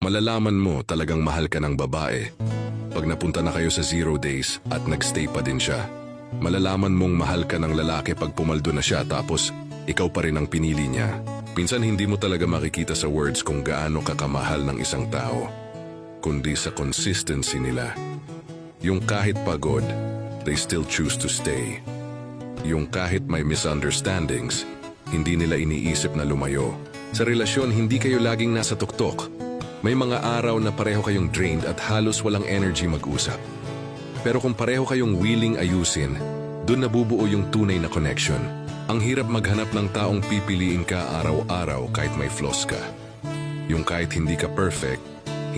Malalaman mo talagang mahal ka ng babae pag napunta na kayo sa 0 days at nagstay pa din siya. Malalaman mong mahal ka ng lalaki pag pumaldo na siya tapos ikaw pa rin ang pinili niya. Minsan hindi mo talaga makikita sa words kung gaano kakamahal ng isang tao, kundi sa consistency nila. Yung kahit pagod, they still choose to stay. Yung kahit may misunderstandings, hindi nila iniisip na lumayo. Sa relasyon, hindi kayo laging nasa tuktok. May mga araw na pareho kayong drained at halos walang energy mag-usap. Pero kung pareho kayong willing ayusin, dun nabubuo yung tunay na connection. Ang hirap maghanap ng taong pipiliin ka araw-araw kahit may flaws ka. Yung kahit hindi ka perfect,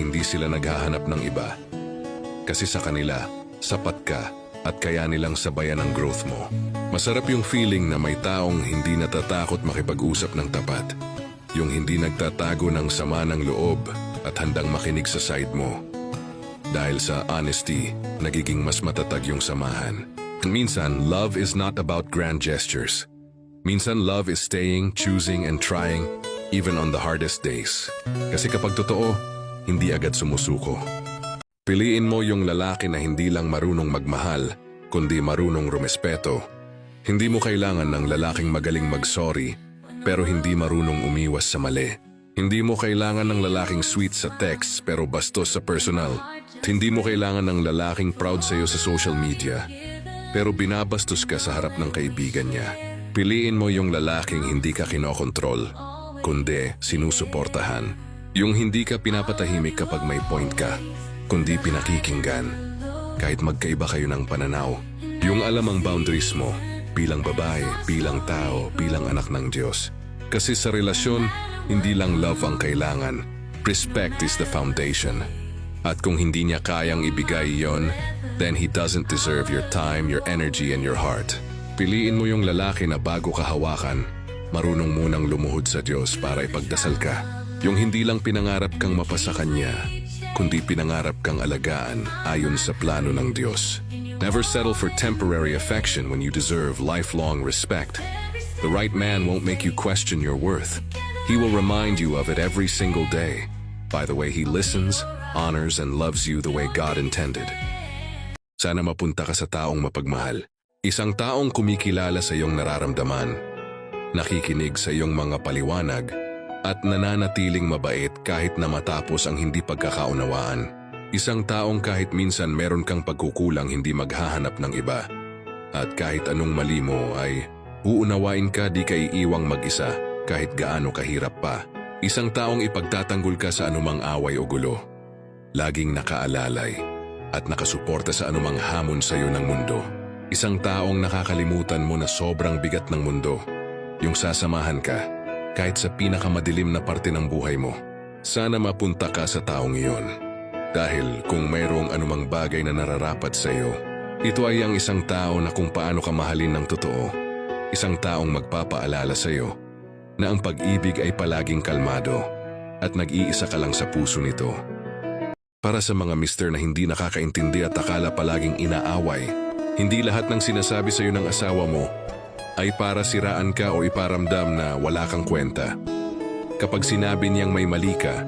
hindi sila naghahanap ng iba. Kasi sa kanila, sapat ka at kaya nilang sabayan ang growth mo. Masarap yung feeling na may taong hindi natatakot makipag-usap ng tapat. Yung hindi nagtatago ng sama ng loob at handang makinig sa side mo. Dahil sa honesty, nagiging mas matatag yung samahan. Minsan, love is not about grand gestures. Minsan, love is staying, choosing, and trying, even on the hardest days. Kasi kapag totoo, hindi agad sumusuko. Piliin mo yung lalaki na hindi lang marunong magmahal, kundi marunong rumespeto. Hindi mo kailangan ng lalaking magaling mag-sorry, pero hindi marunong umiwas sa mali. Hindi mo kailangan ng lalaking sweet sa text pero bastos sa personal. Hindi mo kailangan ng lalaking proud sa'yo sa social media pero binabastos ka sa harap ng kaibigan niya. Piliin mo yung lalaking hindi ka kinokontrol, kundi sinusuportahan. Yung hindi ka pinapatahimik kapag may point ka, kundi pinakikinggan. Kahit magkaiba kayo ng pananaw, yung alam ang boundaries mo bilang babae, bilang tao, bilang anak ng Diyos. Kasi sa relasyon, hindi lang love ang kailangan. Respect is the foundation. At kung hindi niya kayang ibigay yon, then he doesn't deserve your time, your energy, and your heart. Piliin mo yung lalaki na bago ka hawakan, marunong munang lumuhod sa Diyos para ipagdasal ka. Yung hindi lang pinangarap kang mapasa kanya, kundi pinangarap kang alagaan ayon sa plano ng Diyos. Never settle for temporary affection when you deserve lifelong respect. The right man won't make you question your worth. He will remind you of it every single day by the way he listens, honors, and loves you the way God intended. Sana mapunta ka sa taong mapagmahal. Isang taong kumikilala sa iyong nararamdaman, nakikinig sa iyong mga paliwanag, at nananatiling mabait kahit na matapos ang hindi pagkakaunawaan. Isang taong kahit minsan meron kang pagkukulang hindi maghahanap ng iba. At kahit anong mali mo ay uunawain ka, di ka iiwang mag-isa kahit gaano kahirap pa. Isang taong ipagtatanggol ka sa anumang away o gulo. Laging nakaalalay at nakasuporta sa anumang hamon sa iyo ng mundo. Isang taong nakakalimutan mo na sobrang bigat ng mundo. Yung sasamahan ka kahit sa pinakamadilim na parte ng buhay mo. Sana mapunta ka sa taong iyon. Dahil kung mayroong anumang bagay na nararapat sa iyo, ito ay ang isang tao na kung paano ka mahalin ng totoo. Isang taong magpapaalala sa iyo na ang pag-ibig ay palaging kalmado at nag-iisa ka lang sa puso nito. Para sa mga mister na hindi nakakaintindi at akala palaging inaaway, hindi lahat ng sinasabi sa iyo ng asawa mo ay para siraan ka o iparamdam na wala kang kwenta. Kapag sinabi niyang may mali ka,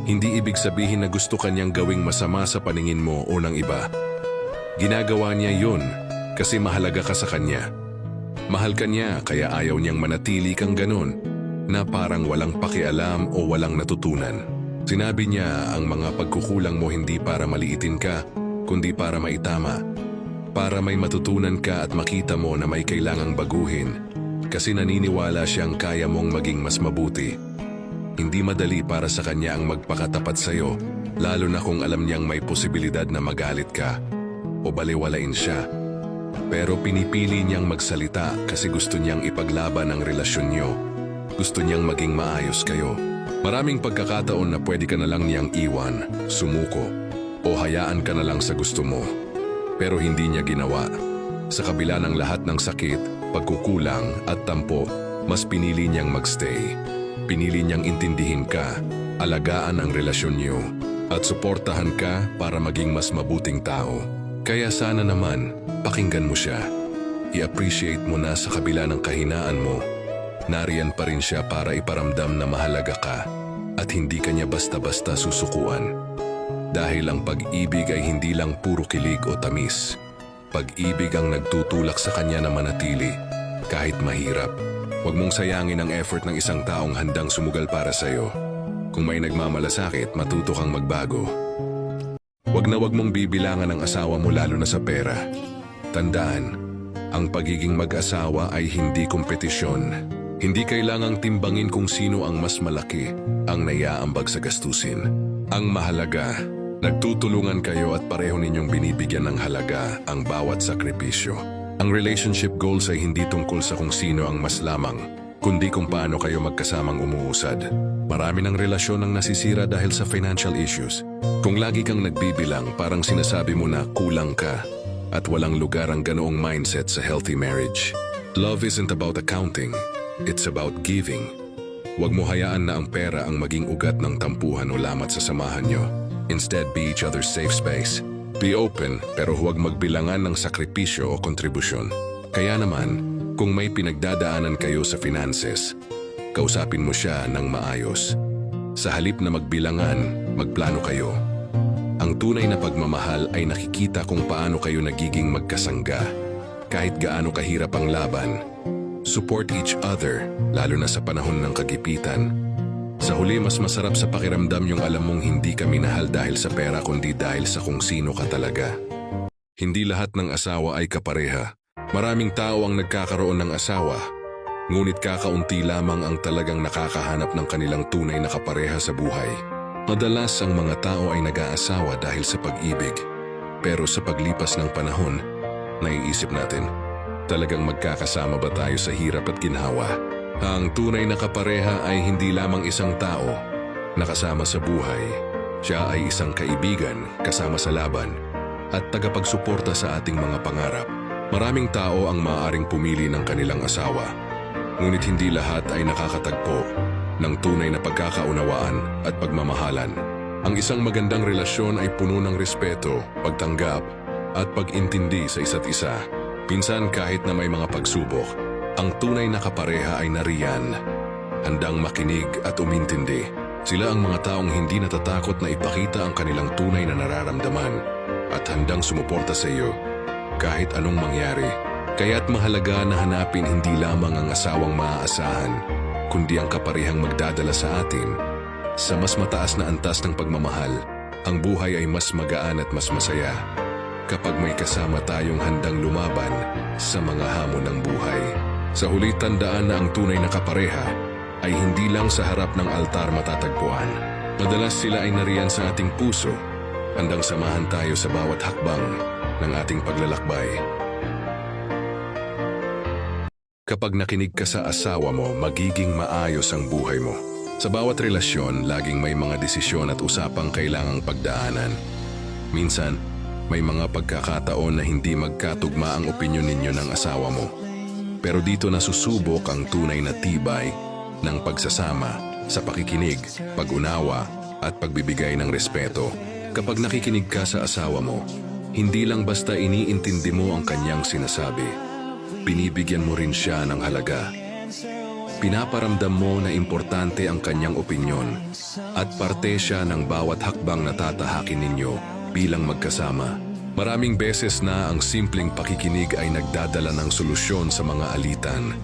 hindi ibig sabihin na gusto kanyang gawing masama sa paningin mo o ng iba. Ginagawa niya yun kasi mahalaga ka sa kanya. Mahal ka niya kaya ayaw niyang manatili kang ganun na parang walang pakialam o walang natutunan. Sinabi niya ang mga pagkukulang mo hindi para maliitin ka, kundi para maitama. Para may matutunan ka at makita mo na may kailangang baguhin kasi naniniwala siyang kaya mong maging mas mabuti. Hindi madali para sa kanya ang magpakatapat sa iyo, lalo na kung alam niyang may posibilidad na magalit ka o baliwalain siya. Pero pinipili niyang magsalita kasi gusto niyang ipaglaban ang relasyon niyo. Gusto niyang maging maayos kayo. Maraming pagkakataon na pwede ka na lang niyang iwan, sumuko, o hayaan ka na lang sa gusto mo. Pero hindi niya ginawa. Sa kabila ng lahat ng sakit, pagkukulang at tampo, mas pinili niyang magstay. Pinili niyang intindihin ka, alagaan ang relasyon niyo, at suportahan ka para maging mas mabuting tao. Kaya sana naman, pakinggan mo siya. I-appreciate mo na sa kabila ng kahinaan mo, nariyan pa rin siya para iparamdam na mahalaga ka. at hindi kanya basta-basta susukuan. Dahil ang pag-ibig ay hindi lang puro kilig o tamis. Pag-ibig ang nagtutulak sa kanya na manatili, kahit mahirap. Huwag mong sayangin ang effort ng isang taong handang sumugal para sa'yo. Kung may nagmamalasakit, matuto kang magbago. Huwag na huwag mong bibilangan ang asawa mo lalo na sa pera. Tandaan, ang pagiging mag-asawa ay hindi kompetisyon. Hindi kailangang timbangin kung sino ang mas malaki ang naiaambag sa gastusin. Ang mahalaga, nagtutulungan kayo at pareho ninyong binibigyan ng halaga ang bawat sakripisyo. Ang relationship goals ay hindi tungkol sa kung sino ang mas lamang, kundi kung paano kayo magkasamang umuusad. Marami ng relasyon ang nasisira dahil sa financial issues. Kung lagi kang nagbibilang, parang sinasabi mo na kulang ka at walang lugar ang ganoong mindset sa healthy marriage. Love isn't about accounting, it's about giving. Huwag mo hayaan na ang pera ang maging ugat ng tampuhan o lamat sa samahan nyo. Instead, be each other's safe space. Be open, pero huwag magbilangan ng sakripisyo o kontribusyon. Kaya naman, kung may pinagdadaanan kayo sa finances, kausapin mo siya ng maayos. Sa halip na magbilangan, magplano kayo. Ang tunay na pagmamahal ay nakikita kung paano kayo nagiging magkasangga. Kahit gaano kahirap ang laban, support each other, lalo na sa panahon ng kagipitan. Sa huli, mas masarap sa pakiramdam yung alam mong hindi ka minahal dahil sa pera kundi dahil sa kung sino ka talaga. Hindi lahat ng asawa ay kapareha. Maraming tao ang nagkakaroon ng asawa, ngunit kakaunti lamang ang talagang nakakahanap ng kanilang tunay na kapareha sa buhay. Madalas ang mga tao ay nag-aasawa dahil sa pag-ibig. Pero sa paglipas ng panahon, naiisip natin, talagang magkakasama ba tayo sa hirap at ginhawa? Ang tunay na kapareha ay hindi lamang isang tao na kasama sa buhay. Siya ay isang kaibigan kasama sa laban at tagapagsuporta sa ating mga pangarap. Maraming tao ang maaaring pumili ng kanilang asawa, ngunit hindi lahat ay nakakatagpo ng tunay na pagkakaunawaan at pagmamahalan. Ang isang magandang relasyon ay puno ng respeto, pagtanggap at pag-intindi sa isa't isa. Pinsan kahit na may mga pagsubok, ang tunay na kapareha ay nariyan, handang makinig at umintindi. Sila ang mga taong hindi natatakot na ipakita ang kanilang tunay na nararamdaman at handang sumuporta sa iyo kahit anong mangyari. Kaya't mahalaga na hanapin hindi lamang ang asawang maaasahan, kundi ang kaparehang magdadala sa atin sa mas mataas na antas ng pagmamahal. Ang buhay ay mas magaan at mas masaya kapag may kasama tayong handang lumaban sa mga hamon ng buhay. Sa huli, tandaan na ang tunay na kapareha ay hindi lang sa harap ng altar matatagpuan. Madalas sila ay nariyan sa ating puso, handang samahan tayo sa bawat hakbang ng ating paglalakbay. Kapag nakinig ka sa asawa mo, magiging maayos ang buhay mo. Sa bawat relasyon, laging may mga desisyon at usapang kailangang pagdaanan. Minsan, may mga pagkakataon na hindi magkatugma ang opinyon ninyo ng asawa mo. Pero dito nasusubok ang tunay na tibay ng pagsasama sa pakikinig, pag-unawa at pagbibigay ng respeto. Kapag nakikinig ka sa asawa mo, hindi lang basta iniintindi mo ang kanyang sinasabi. Binibigyan mo rin siya ng halaga. Pinaparamdam mo na importante ang kanyang opinyon at parte siya ng bawat hakbang na tatahakin ninyo bilang magkasama. Maraming beses na ang simpleng pakikinig ay nagdadala ng solusyon sa mga alitan.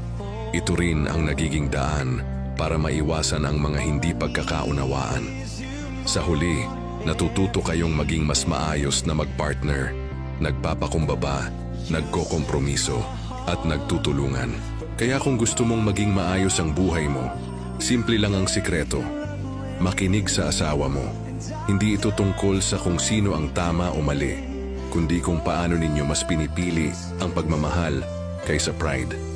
Ito rin ang nagiging daan para maiwasan ang mga hindi pagkakaunawaan. Sa huli, natututo kayong maging mas maayos na magpartner, nagpapakumbaba, nagkokompromiso, at nagtutulungan. Kaya kung gusto mong maging maayos ang buhay mo, simple lang ang sikreto. Makinig sa asawa mo. Hindi ito tungkol sa kung sino ang tama o mali, kundi kung paano ninyo mas pinipili ang pagmamahal kaysa pride.